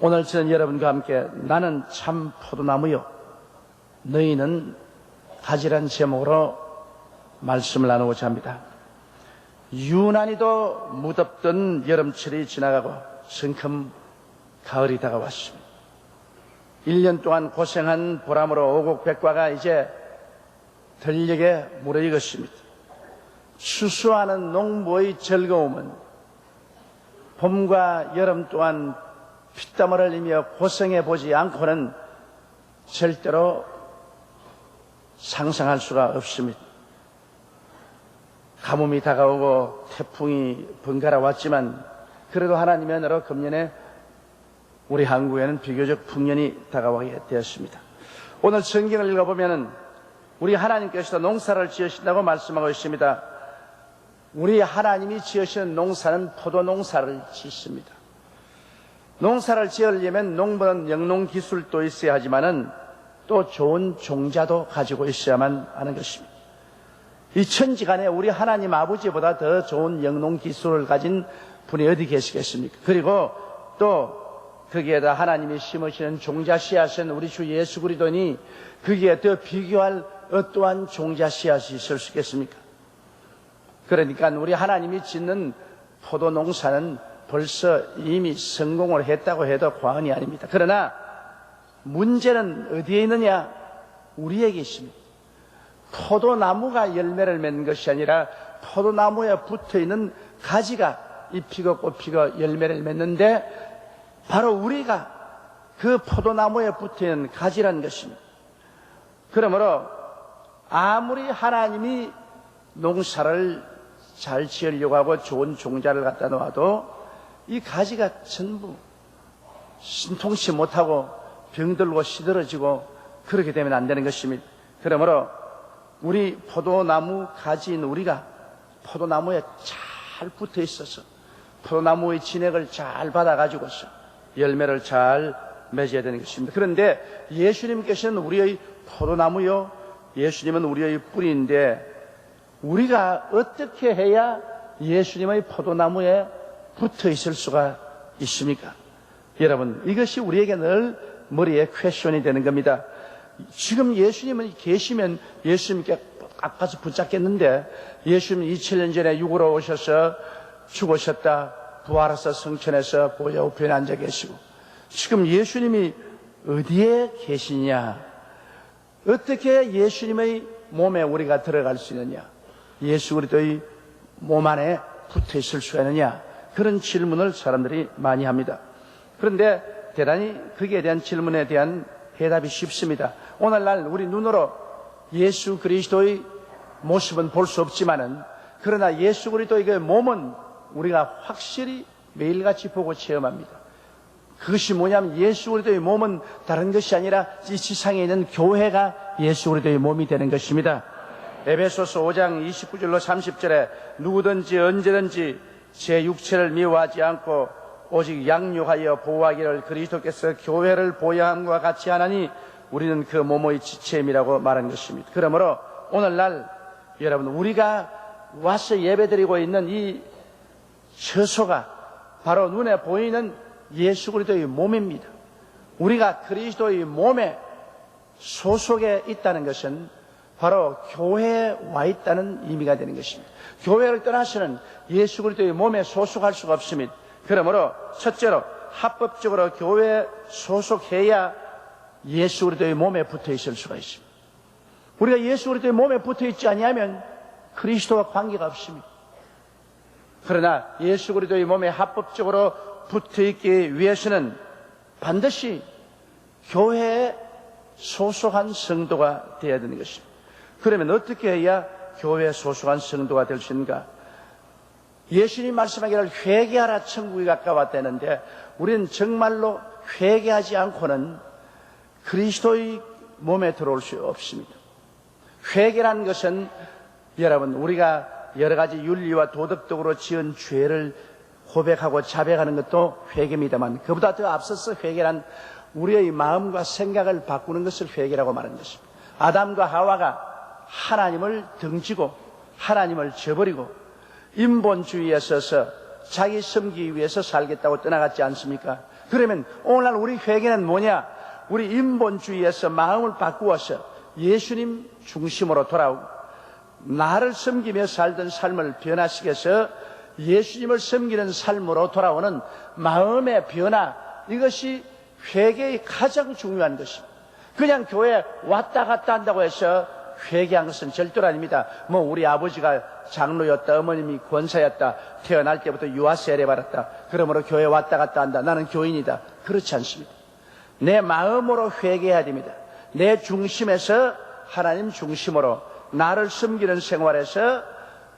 오늘 저는 여러분과 함께 나는 참 포도나무요 너희는 가지란 제목으로 말씀을 나누고자 합니다. 유난히도 무덥던 여름철이 지나가고 성큼 가을이 다가왔습니다. 1년 동안 고생한 보람으로 오곡백과가 이제 들녘에 무르익었습니다. 추수하는 농부의 즐거움은 봄과 여름 동안 피땀을 흘리며 고생해 보지 않고는 절대로 상상할 수가 없습니다. 가뭄이 다가오고 태풍이 번갈아 왔지만 그래도 하나님의 은혜로 금년에 우리 한국에는 비교적 풍년이 다가오게 되었습니다. 오늘 성경을 읽어보면 우리 하나님께서 농사를 지으신다고 말씀하고 있습니다. 우리 하나님이 지으시는 농사는 포도농사를 짓습니다. 농사를 지으려면 농부는 영농기술도 있어야 하지만은 또 좋은 종자도 가지고 있어야만 하는 것입니다. 이 천지간에 우리 하나님 아버지보다 더 좋은 영농기술을 가진 분이 어디 계시겠습니까? 그리고 또 거기에다 하나님이 심으시는 종자 씨앗은 우리 주 예수 그리스도니 거기에 더 비교할 어떠한 종자 씨앗이 있을 수 있겠습니까? 그러니까 우리 하나님이 짓는 포도 농사는 벌써 이미 성공을 했다고 해도 과언이 아닙니다. 그러나 문제는 어디에 있느냐? 우리에게 있습니다. 포도나무가 열매를 맺는 것이 아니라 포도나무에 붙어있는 가지가 잎이고 꽃피고 열매를 맺는데 바로 우리가 그 포도나무에 붙어있는 가지라는 것입니다. 그러므로 아무리 하나님이 농사를 잘 지으려고 하고 좋은 종자를 갖다 놓아도 이 가지가 전부 신통치 못하고 병들고 시들어지고 그렇게 되면 안 되는 것입니다. 그러므로 우리 포도나무 가지인 우리가 포도나무에 잘 붙어 있어서 포도나무의 진액을 잘 받아가지고서 열매를 잘 맺어야 되는 것입니다. 그런데 예수님께서는 우리의 포도나무요, 예수님은 우리의 뿌리인데 우리가 어떻게 해야 예수님의 포도나무에 붙어 있을 수가 있습니까? 여러분, 이것이 우리에게 늘 머리에 퀘션이 되는 겁니다. 지금 예수님은 계시면 예수님께 꽉 가서 붙잡겠는데 예수님 2000년 전에 육으로 오셔서 죽으셨다, 부활해서 성천에서 보좌 우편에 앉아 계시고 지금 예수님이 어디에 계시냐? 어떻게 예수님의 몸에 우리가 들어갈 수 있느냐? 예수 그리스도의 몸 안에 붙어 있을 수가 있느냐? 그런 질문을 사람들이 많이 합니다. 그런데 대단히 거기에 대한 질문에 대한 해답이 쉽습니다. 오늘날 우리 눈으로 예수 그리스도의 모습은 볼 수 없지만은 그러나 예수 그리스도의 그 몸은 우리가 확실히 매일같이 보고 체험합니다. 그것이 뭐냐면 예수 그리스도의 몸은 다른 것이 아니라 이 지상에 있는 교회가 예수 그리스도의 몸이 되는 것입니다. 에베소서 5장 29절로 30절에 누구든지 언제든지 제 육체를 미워하지 않고 오직 양육하여 보호하기를 그리스도께서 교회를 보호함과 같이 하나니 우리는 그 몸의 지체임이라고 말한 것입니다. 그러므로 오늘날 여러분 우리가 와서 예배드리고 있는 이 처소가 바로 눈에 보이는 예수 그리스도의 몸입니다. 우리가 그리스도의 몸에 소속에 있다는 것은 바로 교회에 와 있다는 의미가 되는 것입니다. 교회를 떠나서는 예수 그리스도의 몸에 소속할 수가 없습니다. 그러므로 첫째로 합법적으로 교회에 소속해야 예수 그리스도의 몸에 붙어 있을 수가 있습니다. 우리가 예수 그리스도의 몸에 붙어 있지 아니하면 그리스도와 관계가 없습니다. 그러나 예수 그리스도의 몸에 합법적으로 붙어 있기 위해서는 반드시 교회에 소속한 성도가 되어야 되는 것입니다. 그러면 어떻게 해야 교회에 소속한 성도가 될 수 있는가? 예수님 말씀하기를 회개하라 천국이 가까웠다는데 우리는 정말로 회개하지 않고는 그리스도의 몸에 들어올 수 없습니다. 회개라는 것은 여러분 우리가 여러 가지 윤리와 도덕적으로 지은 죄를 고백하고 자백하는 것도 회개입니다만 그보다 더 앞서서 회개란 우리의 마음과 생각을 바꾸는 것을 회개라고 말하는 것입니다. 아담과 하와가 하나님을 등지고 하나님을 저버리고 인본주의에 서서 자기 섬기기 위해서 살겠다고 떠나갔지 않습니까? 그러면 오늘날 우리 회개는 뭐냐? 우리 인본주의에서 마음을 바꾸어서 예수님 중심으로 돌아오고 나를 섬기며 살던 삶을 변화시켜서 예수님을 섬기는 삶으로 돌아오는 마음의 변화, 이것이 회개의 가장 중요한 것입니다. 그냥 교회 왔다 갔다 한다고 해서 회개한 것은 절대로 아닙니다. 우리 아버지가 장로였다, 어머님이 권사였다, 태어날 때부터 유아 세례 받았다, 그러므로 교회 왔다 갔다 한다, 나는 교인이다. 그렇지 않습니다. 내 마음으로 회개해야 됩니다. 내 중심에서 하나님 중심으로 나를 섬기는 생활에서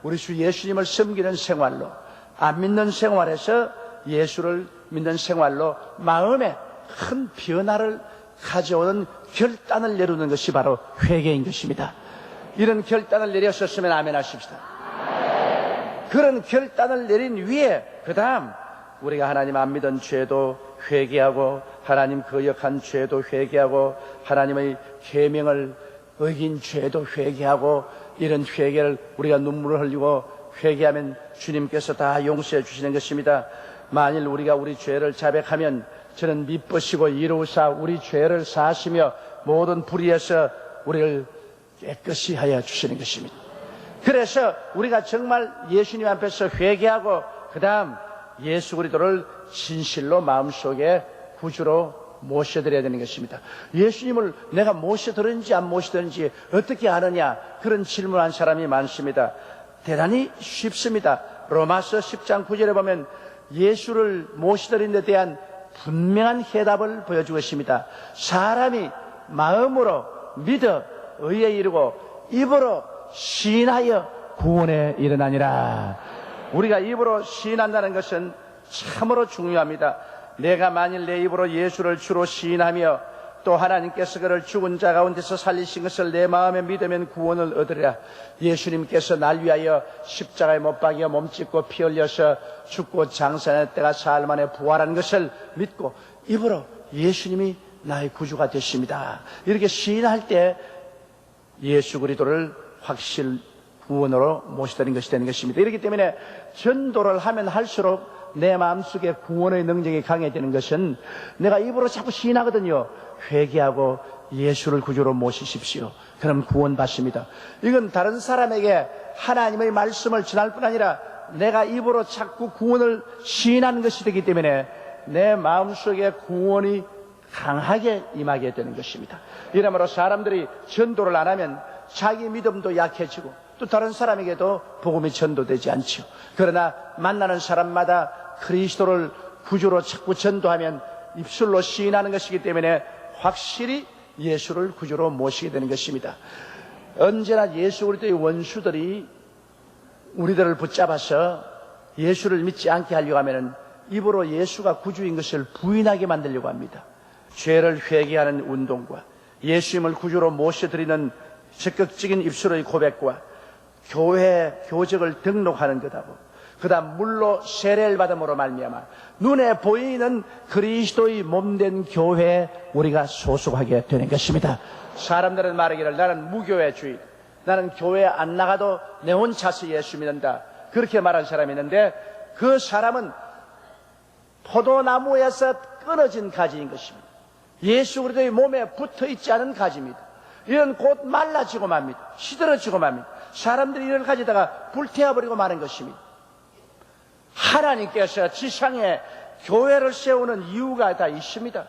우리 주 예수님을 섬기는 생활로, 안 믿는 생활에서 예수를 믿는 생활로 마음에 큰 변화를 가져오는 결단을 내리는 것이 바로 회개인 것입니다. 이런 결단을 내렸었으면 아멘 하십시다. 그런 결단을 내린 위에 그 다음 우리가 하나님 안 믿은 죄도 회개하고 하나님 거역한 죄도 회개하고 하나님의 계명을 어긴 죄도 회개하고, 이런 회개를 우리가 눈물을 흘리고 회개하면 주님께서 다 용서해 주시는 것입니다. 만일 우리가 우리 죄를 자백하면 저는 미쁘시고 이로우사 우리 죄를 사하시며 모든 불의에서 우리를 깨끗이 하여 주시는 것입니다. 그래서 우리가 정말 예수님 앞에서 회개하고 그 다음 예수 그리스도를 진실로 마음속에 구주로 모셔드려야 되는 것입니다. 예수님을 내가 모셔드는지 안 모셔드는지 어떻게 아느냐, 그런 질문한 사람이 많습니다. 대단히 쉽습니다. 로마서 10장 9절에 보면 예수를 모셔드린 데 대한 분명한 해답을 보여주고 있습니다. 사람이 마음으로 믿어 의에 이르고 입으로 시인하여 구원에 이르나니라. 우리가 입으로 시인한다는 것은 참으로 중요합니다. 내가 만일 내 입으로 예수를 주로 시인하며 또 하나님께서 그를 죽은 자 가운데서 살리신 것을 내 마음에 믿으면 구원을 얻으리라. 예수님께서 날 위하여 십자가에 못 박여 몸짓고 피 흘려서 죽고 장사했다가 사흘 만에 부활한 것을 믿고 입으로 예수님이 나의 구주가 되십니다, 이렇게 시인할 때 예수 그리스도를 확실 구원으로 모시다는 것이 되는 것입니다. 이렇기 때문에 전도를 하면 할수록 내 마음속에 구원의 능력이 강해지는 것은 내가 입으로 자꾸 시인하거든요. 회개하고 예수를 구주로 모시십시오. 그럼 구원 받습니다. 이건 다른 사람에게 하나님의 말씀을 전할 뿐 아니라 내가 입으로 자꾸 구원을 시인하는 것이 되기 때문에 내 마음속에 구원이 강하게 임하게 되는 것입니다. 이러므로 사람들이 전도를 안 하면 자기 믿음도 약해지고 또 다른 사람에게도 복음이 전도되지 않죠. 그러나 만나는 사람마다 그리스도를 구주로 자꾸 전도하면 입술로 시인하는 것이기 때문에 확실히 예수를 구주로 모시게 되는 것입니다. 언제나 예수 그리스도의 원수들이 우리들을 붙잡아서 예수를 믿지 않게 하려고 하면 입으로 예수가 구주인 것을 부인하게 만들려고 합니다. 죄를 회개하는 운동과 예수님을 구주로 모셔드리는 적극적인 입술의 고백과 교회 교적을 등록하는 것하고 그 다음 물로 세례를 받음으로 말미암아 눈에 보이는 그리스도의 몸된 교회에 우리가 소속하게 되는 것입니다. 사람들은 말하기를 나는 무교회주의, 나는 교회 안 나가도 내 혼자서 예수 믿는다, 그렇게 말하는 사람이 있는데 그 사람은 포도나무에서 끊어진 가지인 것입니다. 예수 그리스도의 몸에 붙어있지 않은 가지입니다. 이런 곧 말라지고 맙니다. 시들어지고 맙니다. 사람들이 이를 가지다가 불태워버리고 마는 것입니다. 하나님께서 지상에 교회를 세우는 이유가 다 있습니다.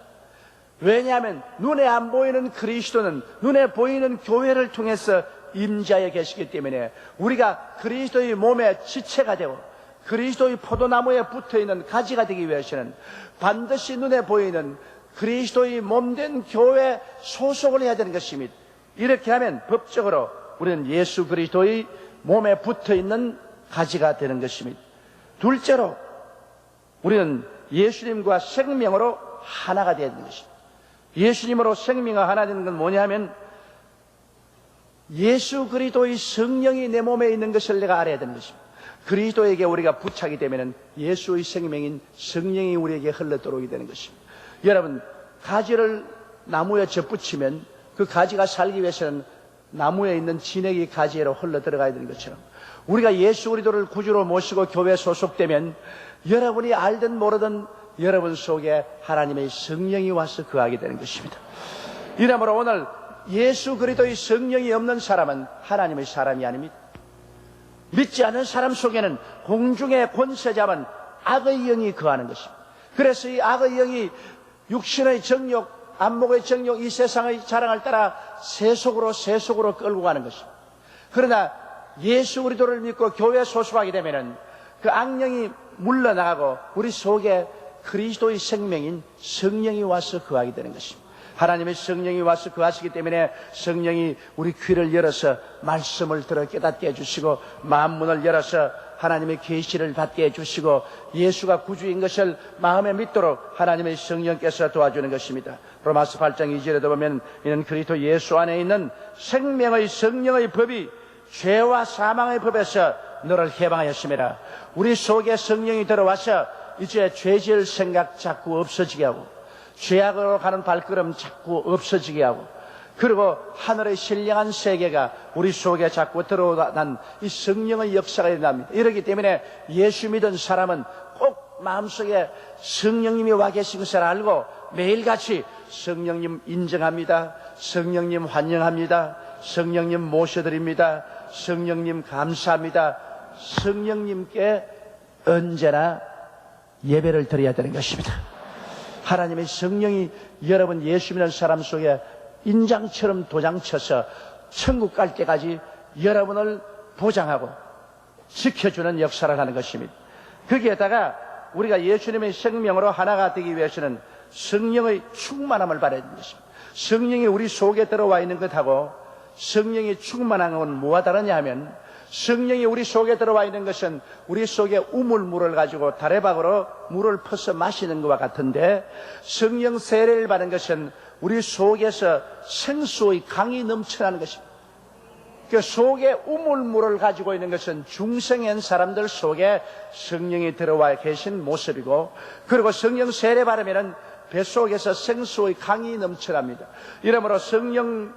왜냐하면 눈에 안 보이는 그리스도는 눈에 보이는 교회를 통해서 임재하여 계시기 때문에 우리가 그리스도의 몸의 지체가 되고 그리스도의 포도나무에 붙어있는 가지가 되기 위해서는 반드시 눈에 보이는 그리스도의 몸된 교회에 소속을 해야 되는 것입니다. 이렇게 하면 법적으로 우리는 예수 그리스도의 몸에 붙어있는 가지가 되는 것입니다. 둘째로 우리는 예수님과 생명으로 하나가 되어야 되는 것입니다. 예수님으로 생명과 하나 되는 건 뭐냐면 예수 그리스도의 성령이 내 몸에 있는 것을 내가 알아야 되는 것입니다. 그리스도에게 우리가 부착이 되면 예수의 생명인 성령이 우리에게 흘러들어오게 되는 것입니다. 여러분, 가지를 나무에 접붙이면 그 가지가 살기 위해서는 나무에 있는 진액이 가지로 흘러들어가야 되는 것처럼 우리가 예수 그리스도를 구주로 모시고 교회에 소속되면 여러분이 알든 모르든 여러분 속에 하나님의 성령이 와서 거하게 되는 것입니다. 이러므로 오늘 예수 그리스도의 성령이 없는 사람은 하나님의 사람이 아닙니다. 믿지 않는 사람 속에는 공중의 권세 잡은 악의 영이 거하는 것입니다. 그래서 이 악의 영이 육신의 정욕, 안목의 정욕, 이 세상의 자랑을 따라 세속으로 끌고 가는 것입니다. 그러나 예수 그리스도를 믿고 교회에 소속하게 되면은 그 악령이 물러나가고 우리 속에 그리스도의 생명인 성령이 와서 거하게 되는 것입니다. 하나님의 성령이 와서 거하시기 때문에 성령이 우리 귀를 열어서 말씀을 들어 깨닫게 해주시고 마음문을 열어서 하나님의 계시를 받게 해주시고 예수가 구주인 것을 마음에 믿도록 하나님의 성령께서 도와주는 것입니다. 로마서 8장 2절에도 보면 이는 그리스도 예수 안에 있는 생명의 성령의 법이 죄와 사망의 법에서 너를 해방하였음이라. 우리 속에 성령이 들어와서 이제 죄질 생각 자꾸 없어지게 하고 죄악으로 가는 발걸음 자꾸 없어지게 하고 그리고 하늘의 신령한 세계가 우리 속에 자꾸 들어오는 이 성령의 역사가 일어납니다. 이렇기 때문에 예수 믿은 사람은 꼭 마음속에 성령님이 와 계신 것을 알고 매일같이 성령님 인정합니다. 성령님 환영합니다. 성령님 모셔드립니다. 성령님 감사합니다. 성령님께 언제나 예배를 드려야 되는 것입니다. 하나님의 성령이 여러분 예수 믿는 사람 속에 인장처럼 도장쳐서 천국 갈 때까지 여러분을 보장하고 지켜주는 역사를 하는 것입니다. 거기에다가 우리가 예수님의 생명으로 하나가 되기 위해서는 성령의 충만함을 받아야 되는 것입니다. 성령이 우리 속에 들어와 있는 것하고 성령이 충만한 건 뭐가 다르냐 하면 성령이 우리 속에 들어와 있는 것은 우리 속에 우물물을 가지고 다래박으로 물을 퍼서 마시는 것과 같은데 성령 세례를 받는 것은 우리 속에서 생수의 강이 넘쳐나는 것입니다. 그 속에 우물물을 가지고 있는 것은 중생인 사람들 속에 성령이 들어와 계신 모습이고 그리고 성령 세례 받으면 뱃속에서 생수의 강이 넘쳐납니다. 이러므로 성령을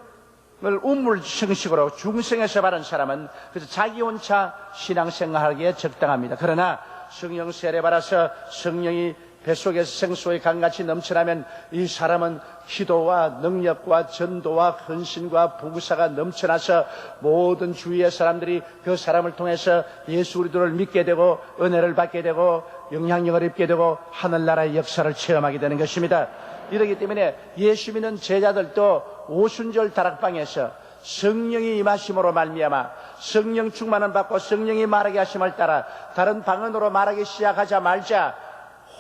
우물 형식으로 중생에서 받은 사람은 그래서 자기 혼자 신앙생활하기에 적당합니다. 그러나 성령 세례 받아서 성령이 뱃속에서 생수의 강같이 넘쳐나면 이 사람은 기도와 능력과 전도와 헌신과 부구사가 넘쳐나서 모든 주위의 사람들이 그 사람을 통해서 예수 그리스도를 믿게 되고 은혜를 받게 되고 영향력을 입게 되고 하늘나라의 역사를 체험하게 되는 것입니다. 이러기 때문에 예수 믿는 제자들도 오순절 다락방에서 성령이 임하심으로 말미암아 성령 충만을 받고 성령이 말하게 하심을 따라 다른 방언으로 말하기 시작하자마자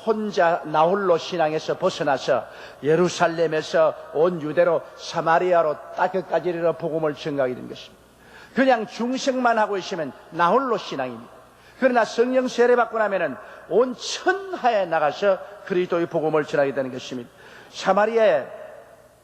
혼자 나홀로 신앙에서 벗어나서 예루살렘에서 온 유대로 사마리아로 땅끝까지 이르러 복음을 전가하게 된 것입니다. 그냥 중생만 하고 있으면 나홀로 신앙입니다. 그러나 성령 세례 받고 나면은 온 천하에 나가서 그리스도의 복음을 전하게 되는 것입니다. 사마리아에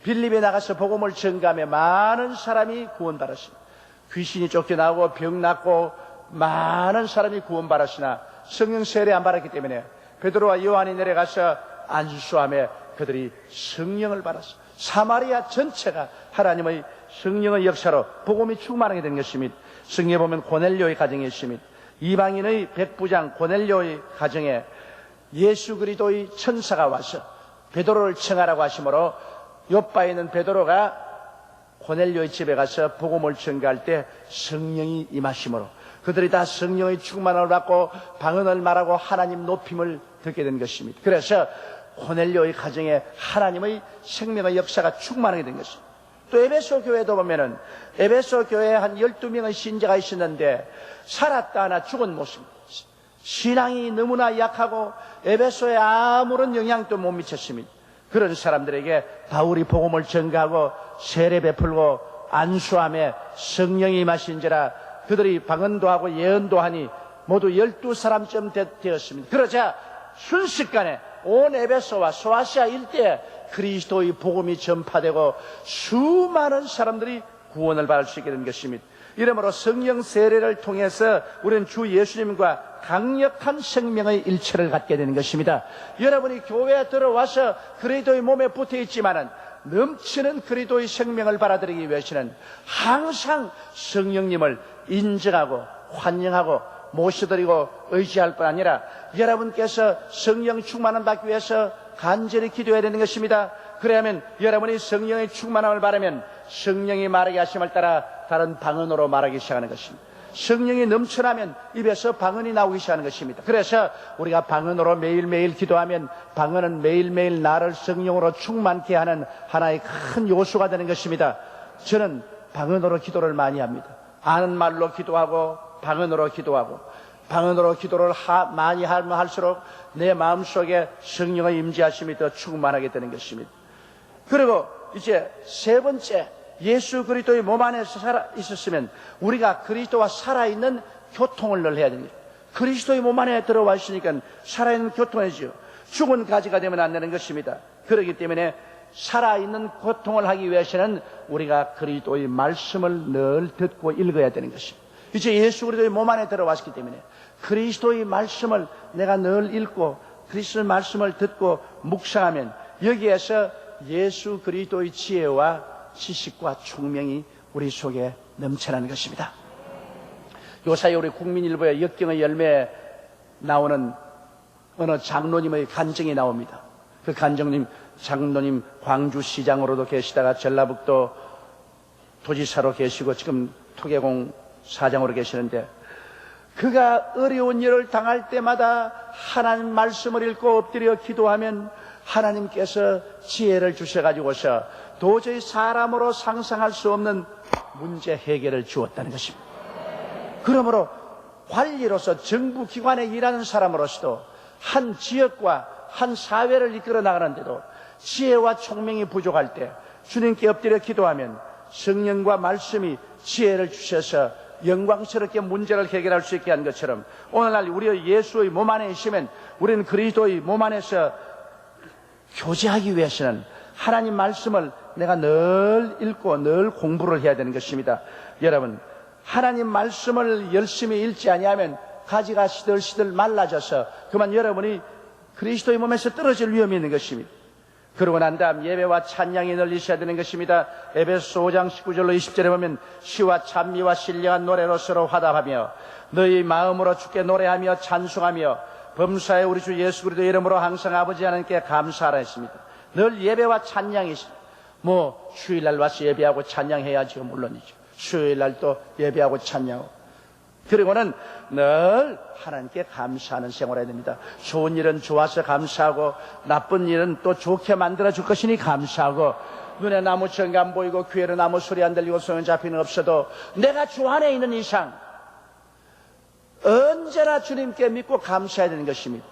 빌립에 나가서 복음을 전가하며 많은 사람이 구원받았습니다. 귀신이 쫓겨나고 병 낫고 많은 사람이 구원받았으나 성령 세례 안 받았기 때문에 베드로와 요한이 내려가서 안수하며 그들이 성령을 받았습니다. 사마리아 전체가 하나님의 성령의 역사로 복음이 충만하게 된 것입니다. 성경에 보면 고넬료의 가정에 있습니다. 이방인의 백부장 고넬료의 가정에 예수 그리스도의 천사가 와서 베드로를 청하라고 하시므로 요바에 있는 베드로가 고넬료의 집에 가서 복음을 전가할 때 성령이 임하심으로 그들이 다 성령의 충만을 받고 방언을 말하고 하나님 높임을 듣게 된 것입니다. 그래서 고넬료의 가정에 하나님의 생명의 역사가 충만하게 된 것입니다. 또 에베소 교회도 보면은 에베소 교회에 한 12명의 신자가 있었는데 살았다 하나 죽은 모습입니다. 신앙이 너무나 약하고 에베소에 아무런 영향도 못 미쳤습니다. 그런 사람들에게 바울이 복음을 전가하고 세례 베풀고 안수하며 성령이 임하신지라 그들이 방언도 하고 예언도 하니 모두 12사람쯤 되었습니다. 그러자 순식간에 온 에베소와 소아시아 일대에 그리스도의 복음이 전파되고 수많은 사람들이 구원을 받을 수 있게 된 것입니다. 이러므로 성령 세례를 통해서 우리는 주 예수님과 강력한 생명의 일체를 갖게 되는 것입니다. 여러분이 교회에 들어와서 그리스도의 몸에 붙어 있지만은 넘치는 그리스도의 생명을 받아들이기 위해서는 항상 성령님을 인정하고 환영하고 모셔드리고 의지할 뿐 아니라 여러분께서 성령 충만을 받기 위해서 간절히 기도해야 되는 것입니다. 그래야만 여러분이 성령의 충만함을 바라면 성령이 말하게 하심을 따라 다른 방언으로 말하기 시작하는 것입니다. 성령이 넘쳐나면 입에서 방언이 나오기 시작하는 것입니다. 그래서 우리가 방언으로 매일매일 기도하면 방언은 매일매일 나를 성령으로 충만케 하는 하나의 큰 요소가 되는 것입니다. 저는 방언으로 기도를 많이 합니다. 아는 말로 기도하고 방언으로 기도하고 방언으로 기도를 많이 하면 할수록 내 마음속에 성령의 임재하심이 더 충만하게 되는 것입니다. 그리고 이제 세 번째, 예수 그리스도의 몸 안에서 살아 있었으면 우리가 그리스도와 살아있는 교통을 늘 해야 됩니다. 그리스도의 몸 안에 들어와 있으니까 살아있는 교통이죠. 죽은 가지가 되면 안 되는 것입니다. 그렇기 때문에 살아있는 교통을 하기 위해서는 우리가 그리스도의 말씀을 늘 듣고 읽어야 되는 것입니다. 이제 예수 그리스도의 몸 안에 들어왔기 때문에 그리스도의 말씀을 내가 늘 읽고 그리스도의 말씀을 듣고 묵상하면 여기에서 예수 그리스도의 지혜와 지식과 총명이 우리 속에 넘쳐나는 것입니다. 요사이 우리 국민일보의 역경의 열매에 나오는 어느 장로님의 간증이 나옵니다. 그 장로님 광주시장으로도 계시다가 전라북도 도지사로 계시고 지금 토계공 사장으로 계시는데, 그가 어려운 일을 당할 때마다 하나님 말씀을 읽고 엎드려 기도하면 하나님께서 지혜를 주셔가지고서 도저히 사람으로 상상할 수 없는 문제 해결을 주었다는 것입니다. 그러므로 관리로서 정부 기관에 일하는 사람으로서도 한 지역과 한 사회를 이끌어 나가는데도 지혜와 총명이 부족할 때 주님께 엎드려 기도하면 성령과 말씀이 지혜를 주셔서 영광스럽게 문제를 해결할 수 있게 한 것처럼 오늘날 우리 예수의 몸 안에 있으면 우리는 그리스도의 몸 안에서 교제하기 위해서는 하나님 말씀을 내가 늘 읽고 늘 공부를 해야 되는 것입니다. 여러분, 하나님 말씀을 열심히 읽지 아니하면 가지가 시들시들 말라져서 그만 여러분이 그리스도의 몸에서 떨어질 위험이 있는 것입니다. 그러고 난 다음 예배와 찬양이 널리셔야 되는 것입니다. 에베소 5장 19절로 20절에 보면 시와 찬미와 신령한 노래로 서로 화답하며 너희 마음으로 주께 노래하며 찬송하며 범사에 우리 주 예수 그리스도의 이름으로 항상 아버지 하나님께 감사하라 했습니다. 늘 예배와 찬양이 주일날 와서 예배하고 찬양해야지 물론이죠. 수요일날 또 예배하고 찬양하고 그리고는 늘 하나님께 감사하는 생활을 해야 됩니다. 좋은 일은 좋아서 감사하고 나쁜 일은 또 좋게 만들어줄 것이니 감사하고 눈에 나무 정이 안 보이고 귀에는 아무 소리 안 들리고 손에 잡히는 없어도 내가 주 안에 있는 이상 언제나 주님께 믿고 감사해야 되는 것입니다.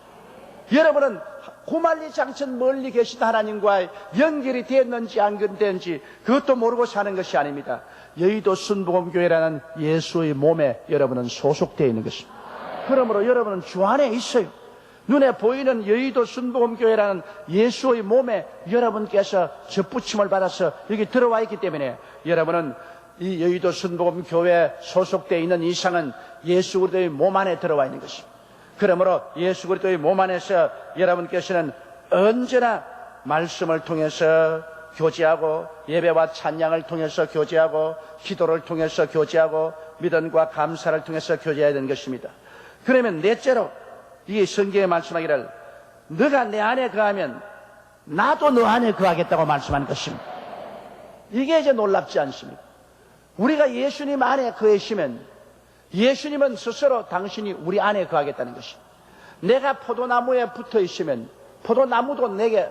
여러분은 고말리 장천 멀리 계신 하나님과 연결이 됐는지 안 됐는지 그것도 모르고 사는 것이 아닙니다. 여의도 순복음교회라는 예수의 몸에 여러분은 소속되어 있는 것입니다. 그러므로 여러분은 주 안에 있어요. 눈에 보이는 여의도 순복음교회라는 예수의 몸에 여러분께서 접붙임을 받아서 여기 들어와 있기 때문에 여러분은 이 여의도 순복음교회에 소속되어 있는 이상은 예수 그리스도의 몸 안에 들어와 있는 것입니다. 그러므로 예수 그리스도의 몸 안에서 여러분께서는 언제나 말씀을 통해서 교제하고 예배와 찬양을 통해서 교제하고 기도를 통해서 교제하고 믿음과 감사를 통해서 교제해야 되는 것입니다. 그러면 넷째로 이 성경에 말씀하기를 너가 내 안에 거하면 나도 너 안에 거하겠다고 말씀하는 것입니다. 이게 이제 놀랍지 않습니까? 우리가 예수님 안에 거하시면 예수님은 스스로 당신이 우리 안에 거하겠다는 것입니다. 내가 포도나무에 붙어 있으면 포도나무도 내게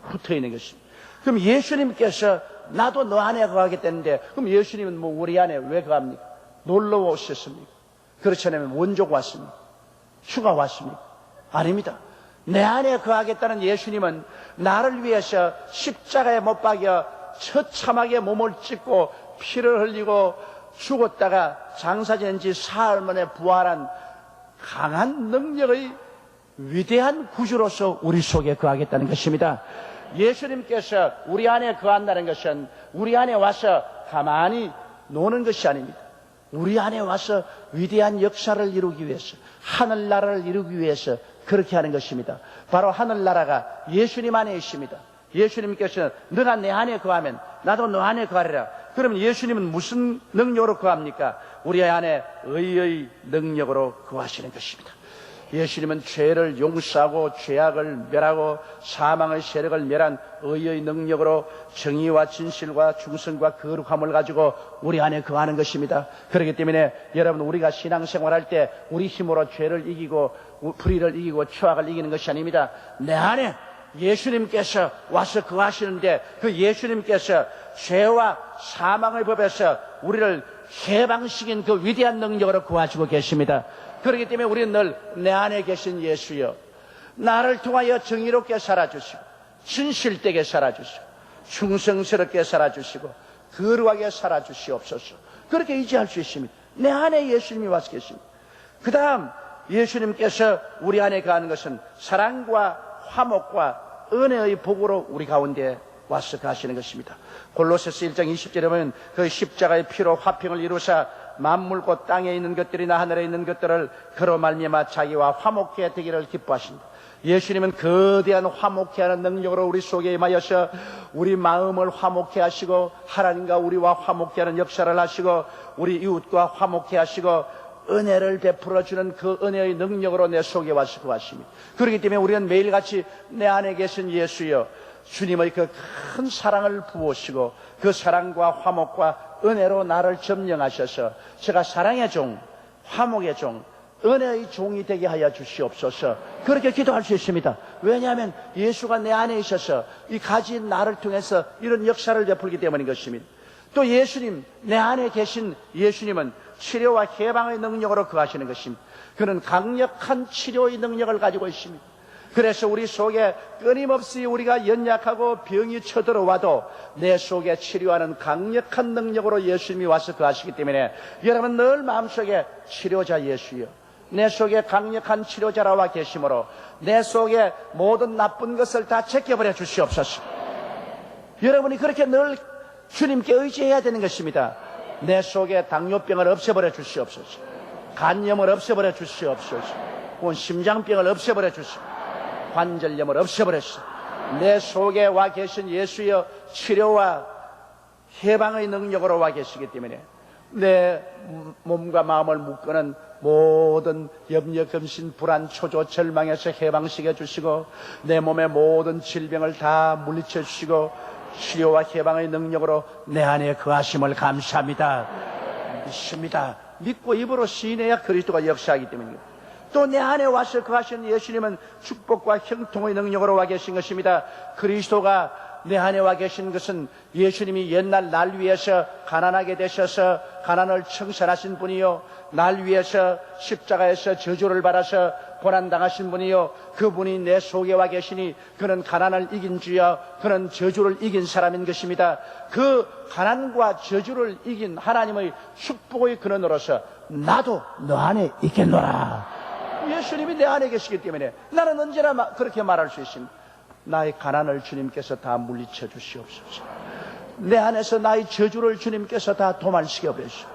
붙어 있는 것입니다. 그럼 예수님께서 나도 너 안에 거하겠다는데 그럼 예수님은 우리 안에 왜 거합니까? 놀러 오셨습니까? 그렇지 않으면 원조가 왔습니까? 휴가 왔습니까? 아닙니다. 내 안에 거하겠다는 예수님은 나를 위해서 십자가에 못 박여 처참하게 몸을 찢고 피를 흘리고 죽었다가 장사 지은 지 사흘 만에 부활한 강한 능력의 위대한 구주로서 우리 속에 거하겠다는 것입니다. 예수님께서 우리 안에 거한다는 것은 우리 안에 와서 가만히 노는 것이 아닙니다. 우리 안에 와서 위대한 역사를 이루기 위해서 하늘나라를 이루기 위해서 그렇게 하는 것입니다. 바로 하늘나라가 예수님 안에 있습니다. 예수님께서는 너가 내 안에 거하면 나도 너 안에 거하리라. 그러면 예수님은 무슨 능력으로 거합니까? 우리 안에 의의 능력으로 거하시는 것입니다. 예수님은 죄를 용서하고 죄악을 멸하고 사망의 세력을 멸한 의의 능력으로 정의와 진실과 충성과 거룩함을 가지고 우리 안에 거하는 것입니다. 그렇기 때문에 여러분, 우리가 신앙생활할 때 우리 힘으로 죄를 이기고 불의를 이기고 추악을 이기는 것이 아닙니다. 내 안에 예수님께서 와서 거하시는데, 그 예수님께서 죄와 사망의 법에서 우리를 해방시킨 그 위대한 능력으로 거하시고 계십니다. 그렇기 때문에 우리는 늘 내 안에 계신 예수여, 나를 통하여 정의롭게 살아주시고 진실되게 살아주시고 충성스럽게 살아주시고 거룩하게 살아주시옵소서. 그렇게 의지할 수 있습니다. 내 안에 예수님이 와서 계십니다. 그 다음 예수님께서 우리 안에 거하는 것은 사랑과 화목과 은혜의 복으로 우리 가운데 와서 가시는 것입니다. 골로새서 1장 20절에 보면 그 십자가의 피로 화평을 이루사 만물 곧 땅에 있는 것들이나 하늘에 있는 것들을 그로 말미암아 자기와 화목해 되기를 기뻐하신다. 예수님은 거대한 화목해 하는 능력으로 우리 속에 임하여서 우리 마음을 화목해 하시고 하나님과 우리와 화목해 하는 역사를 하시고 우리 이웃과 화목해 하시고 은혜를 베풀어 주는 그 은혜의 능력으로 내 속에 와서 거하십니다. 그렇기 때문에 우리는 매일같이 내 안에 계신 예수여, 주님의 그 큰 사랑을 부으시고 그 사랑과 화목과 은혜로 나를 점령하셔서 제가 사랑의 종, 화목의 종, 은혜의 종이 되게 하여 주시옵소서. 그렇게 기도할 수 있습니다. 왜냐하면 예수가 내 안에 있어서 이 가진 나를 통해서 이런 역사를 베풀기 때문인 것입니다. 또 예수님, 내 안에 계신 예수님은 치료와 해방의 능력으로 거하시는 것입니다. 그는 강력한 치료의 능력을 가지고 있습니다. 그래서 우리 속에 끊임없이 우리가 연약하고 병이 쳐들어와도 내 속에 치료하는 강력한 능력으로 예수님이 와서 거하시기 때문에 여러분 늘 마음속에 치료자 예수여, 내 속에 강력한 치료자라 와 계심으로 내 속에 모든 나쁜 것을 다 제껴버려 주시옵소서. 여러분이 그렇게 늘 주님께 의지해야 되는 것입니다. 내 속에 당뇨병을 없애버려 주시옵소서. 간염을 없애버려 주시옵소서. 혹은 심장병을 없애버려 주시옵소서. 관절염을 없애버렸어. 내 속에 와 계신 예수여, 치료와 해방의 능력으로 와 계시기 때문에 내 몸과 마음을 묶는 모든 염려, 근심, 불안, 초조, 절망에서 해방시켜 주시고 내 몸의 모든 질병을 다 물리쳐 주시고 치료와 해방의 능력으로 내 안에 거하심을 감사합니다. 믿습니다. 믿고 입으로 시인해야 그리스도가 역사하기 때문입니다. 또 내 안에 와서 거하시는 예수님은 축복과 형통의 능력으로 와 계신 것입니다. 그리스도가 내 안에 와 계신 것은 예수님이 옛날 날 위해서 가난하게 되셔서 가난을 청산하신 분이요, 날 위해서 십자가에서 저주를 받아서 고난당하신 분이요, 그분이 내 속에 와 계시니 그는 가난을 이긴 주여, 그는 저주를 이긴 사람인 것입니다. 그 가난과 저주를 이긴 하나님의 축복의 근원으로서 나도 너 안에 있겠노라. 예수님이 내 안에 계시기 때문에 나는 언제나 그렇게 말할 수 있습니다. 나의 가난을 주님께서 다 물리쳐 주시옵소서. 내 안에서 나의 저주를 주님께서 다 도말시켜 버리시오.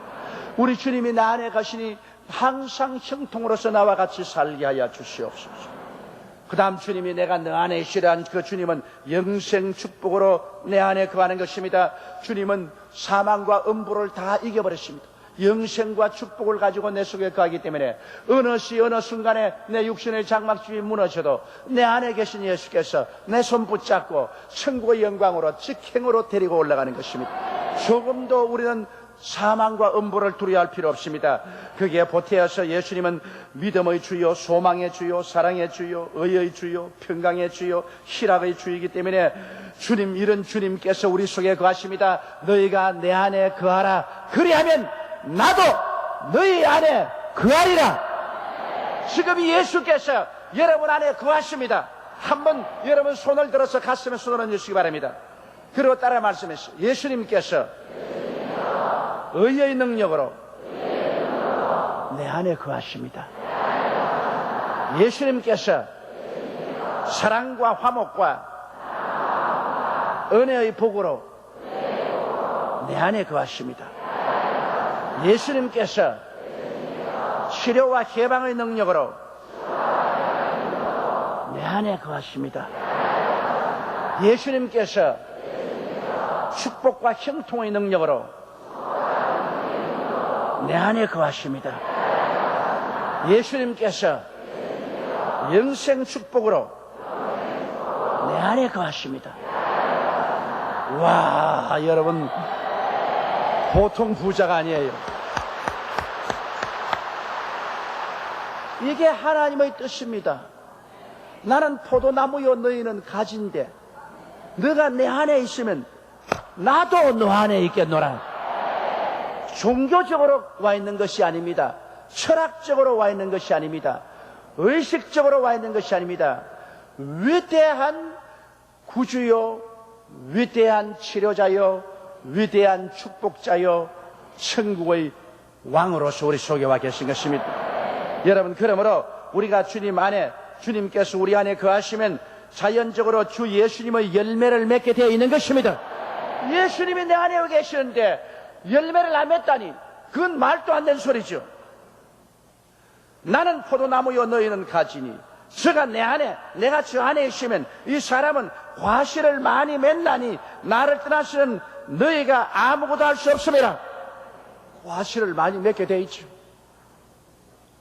우리 주님이 내 안에 가시니 항상 형통으로서 나와 같이 살게 하여 주시옵소서. 그 다음 주님이 내가 너 안에 있으란 그 주님은 영생 축복으로 내 안에 거하는 것입니다. 주님은 사망과 음부를 다 이겨버렸습니다. 영생과 축복을 가지고 내 속에 거하기 때문에 어느 시 어느 순간에 내 육신의 장막집이 무너져도 내 안에 계신 예수께서 내 손 붙잡고 천국의 영광으로 직행으로 데리고 올라가는 것입니다. 조금도 우리는 사망과 음부를 두려워할 필요 없습니다. 거기에 보태어서 예수님은 믿음의 주요, 소망의 주요, 사랑의 주요, 의의 주요, 평강의 주요, 희락의 주이기 때문에 주님, 이런 주님께서 우리 속에 거하십니다. 너희가 내 안에 거하라. 그리하면 나도 너희 안에 거하리라. 지금 예수께서 여러분 안에 거하십니다. 한번 여러분 손을 들어서 가슴에 손을 얹으시기 바랍니다. 그리고 따라 말씀하시오. 예수님께서 의의 능력으로 내 안에 거하십니다. 예수님께서 사랑과 화목과 은혜의 복으로 내 안에 거하십니다. 예수님께서 치료와 해방의 능력으로 내 안에 거하십니다. 예수님께서 축복과 형통의 능력으로 내 안에 거하십니다. 예수님께서 영생 축복으로 내 안에 거하십니다. 와, 여러분, 보통 부자가 아니에요. 이게 하나님의 뜻입니다. 나는 포도나무요 너희는 가지인데 너가 내 안에 있으면 나도 너 안에 있겠노라. 종교적으로 와 있는 것이 아닙니다. 철학적으로 와 있는 것이 아닙니다. 의식적으로 와 있는 것이 아닙니다. 위대한 구주요, 위대한 치료자요, 위대한 축복자요, 천국의 왕으로서 우리 속에 와 계신 것입니다. 여러분, 그러므로 우리가 주님 안에, 주님께서 우리 안에 거하시면 자연적으로 주 예수님의 열매를 맺게 되어 있는 것입니다. 예수님이 내 안에 계시는데 열매를 안 맺다니 그건 말도 안 되는 소리죠. 나는 포도나무요 너희는 가지니 저가 내 안에, 내가 저 안에 있으면 이 사람은 과실을 많이 맺나니 나를 떠나서는 너희가 아무것도 할 수 없음이라. 과실을 많이 맺게 돼 있죠.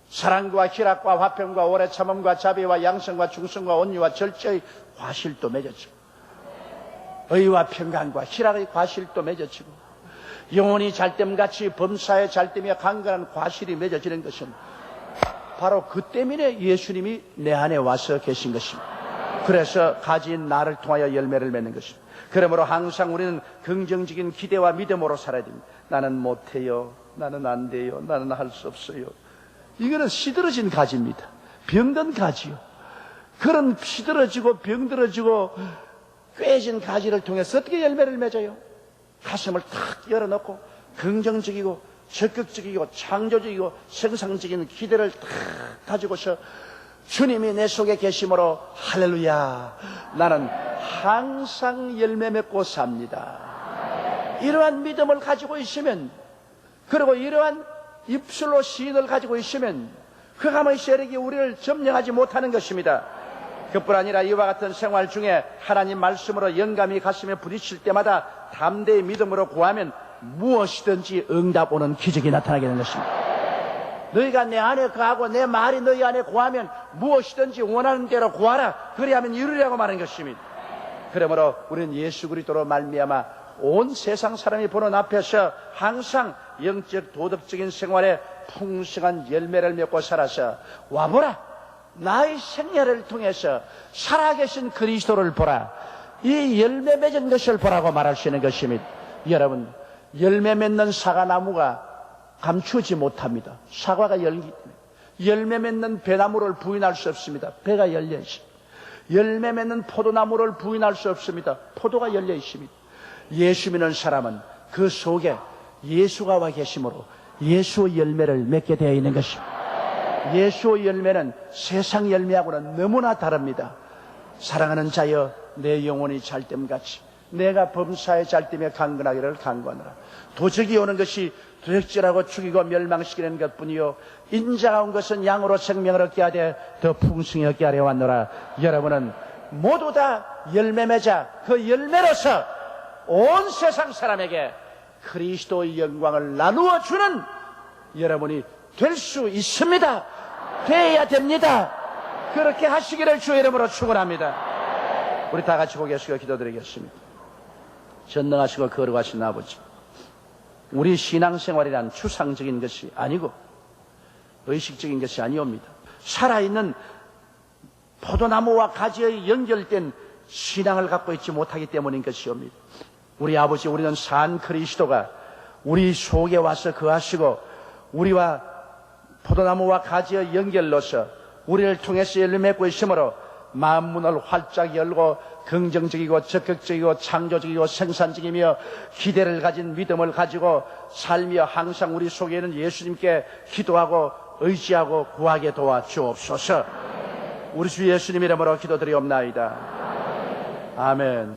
사랑과 희락과 화평과 오래 참음과 자비와 양성과 충성과 온유와 절제의 과실도 맺어지고, 의와 평강과 희락의 과실도 맺어지고, 영혼이 잘됨같이 범사에 잘됨이야 강건한 과실이 맺어지는 것은 바로 그 때문에 예수님이 내 안에 와서 계신 것입니다. 그래서 가진 나를 통하여 열매를 맺는 것입니다. 그러므로 항상 우리는 긍정적인 기대와 믿음으로 살아야 됩니다. 나는 못해요, 나는 안 돼요, 나는 할 수 없어요. 이거는 시들어진 가지입니다. 병든 가지요. 그런 시들어지고 병들어지고 꿰진 가지를 통해서 어떻게 열매를 맺어요? 가슴을 탁 열어놓고 긍정적이고 적극적이고 창조적이고 생산적인 기대를 탁 가지고서 주님이 내 속에 계심으로 할렐루야, 나는 항상 열매 맺고 삽니다. 이러한 믿음을 가지고 있으면, 그리고 이러한 입술로 시인을 가지고 있으면 흑암의 세력이 우리를 점령하지 못하는 것입니다. 그뿐 아니라 이와 같은 생활 중에 하나님 말씀으로 영감이 가슴에 부딪힐 때마다 담대히 믿음으로 구하면 무엇이든지 응답 오는 기적이 나타나게 되는 것입니다. 너희가 내 안에 거하고 내 말이 너희 안에 구하면 무엇이든지 원하는 대로 구하라, 그리하면 이루리라고 말하는 것입니다. 그러므로 우리는 예수 그리스도로 말미암아 온 세상 사람이 보는 앞에서 항상 영적 도덕적인 생활에 풍성한 열매를 맺고 살아서 와보라, 나의 생애를 통해서 살아계신 그리스도를 보라, 이 열매 맺은 것을 보라고 말할 수 있는 것입니다. 여러분, 열매 맺는 사과나무가 감추지 못합니다. 사과가 열기 때문에. 열매 맺는 배나무를 부인할 수 없습니다. 배가 열려 있습니다. 열매 맺는 포도나무를 부인할 수 없습니다. 포도가 열려 있습니다. 예수 믿는 사람은 그 속에 예수가 와 계심으로 예수의 열매를 맺게 되어 있는 것입니다. 예수의 열매는 세상 열매하고는 너무나 다릅니다. 사랑하는 자여, 내 영혼이 잘됨같이 내가 범사에 잘됨에 강건하기를 간구하노라. 도적이 오는 것이 도적질하고 죽이고 멸망시키는 것뿐이요, 인자가 온 것은 양으로 생명을 얻게 하되 더 풍성히 얻게 하려 왔노라. 여러분은 모두 다 열매 맺아 그 열매로서 온 세상 사람에게 그리스도의 영광을 나누어 주는 여러분이 될 수 있습니다. 되어야 됩니다. 그렇게 하시기를 주의 이름으로 축원합니다. 우리 다 같이 고개 숙여 기도드리겠습니다. 전능하시고 거룩하신 아버지, 우리 신앙생활이란 추상적인 것이 아니고 의식적인 것이 아니옵니다. 살아있는 포도나무와 가지의 연결된 신앙을 갖고 있지 못하기 때문인 것이옵니다. 우리 아버지, 우리는 산 그리스도가 우리 속에 와서 거하시고 우리와 포도나무와 가지의 연결로서 우리를 통해서 열매 맺고 있으므로 만문을 활짝 열고 긍정적이고 적극적이고 창조적이고 생산적이며 기대를 가진 믿음을 가지고 살며 항상 우리 속에는 예수님께 기도하고 의지하고 구하게 도와주옵소서. 우리 주 예수님 이름으로 기도드리옵나이다. 아멘.